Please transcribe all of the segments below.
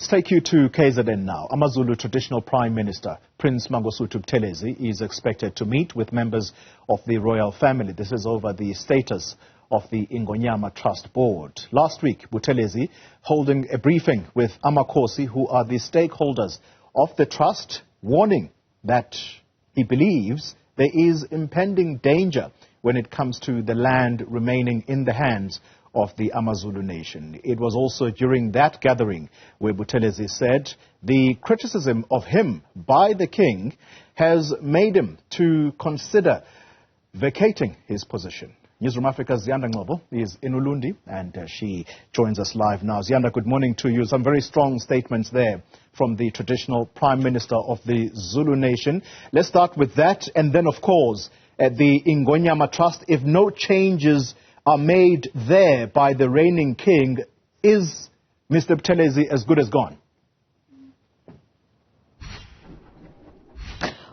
Let's take you to KZN now. AmaZulu traditional Prime Minister Prince Mangosuthu Buthelezi is expected to meet with members of the royal family. This is over the status of the Ingonyama Trust Board. Last week, Buthelezi holding a briefing with Amakhosi, who are the stakeholders of the trust, warning that he believes there is impending danger when it comes to the land remaining in the hands of the AmaZulu nation. It was also during that gathering where Buthelezi said the criticism of him by the king has made him to consider vacating his position. Newzroom Afrika's Ziyanda Ngcobo is in Ulundi and she joins us live now. Ziyanda, good morning to you. Some very strong statements there from the traditional Prime Minister of the Zulu nation. Let's start with that, and then of course the Ingonyama Trust. If no changes are made there by the reigning king, is Mr. Buthelezi as good as gone?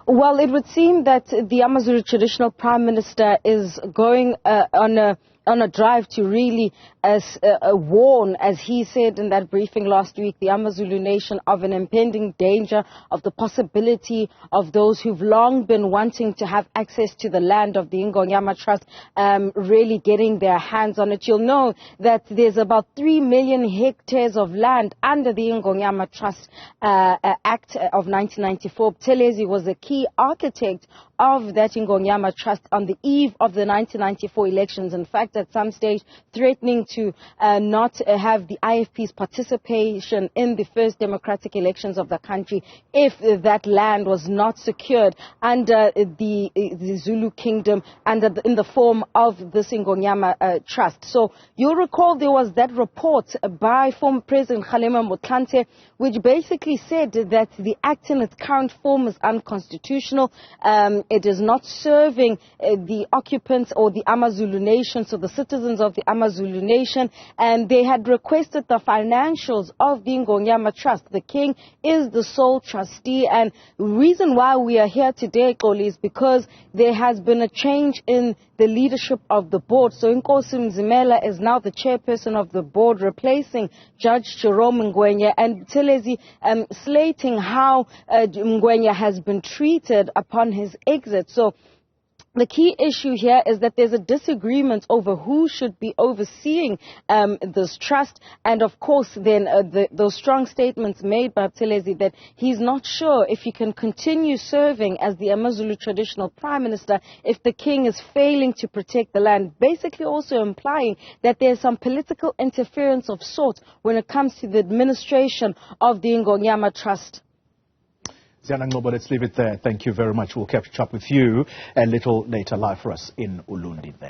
Well, it would seem that the AmaZulu traditional Prime Minister is going on a drive to really warn, as he said in that briefing last week, the AmaZulu nation of an impending danger, of the possibility of those who've long been wanting to have access to the land of the Ingonyama Trust really getting their hands on it. You'll know that there's about 3 million hectares of land under the Ingonyama Trust Act of 1994. Buthelezi was a key architect of that Ingonyama Trust on the eve of the 1994 elections. In fact, at some stage, threatening to not have the IFP's participation in the first democratic elections of the country if that land was not secured under the Zulu kingdom and in the form of this Ingonyama Trust. So you'll recall there was that report by former President Kgalema Motlanthe, which basically said that the act in its current form is unconstitutional. It is not serving the occupants or the AmaZulu nation, so the citizens of the AmaZulu nation, and they had requested the financials of the Ingonyama Trust. The king is the sole trustee, and the reason why we are here today, Xoli, is because there has been a change in the leadership of the board. So Amakhosi is now the chairperson of the board, replacing Judge Jerome Ngwenya, and Buthelezi slating how Ngwenya has been treated upon his exit. So the key issue here is that there's a disagreement over who should be overseeing this trust, and of course then those strong statements made by Buthelezi that he's not sure if he can continue serving as the AmaZulu traditional Prime Minister if the king is failing to protect the land, basically also implying that there's some political interference of sorts when it comes to the administration of the Ingonyama Trust. Ziyanda Ngcobo, let's leave it there. Thank you very much. We'll catch up with you a little later live for us in Ulundi there.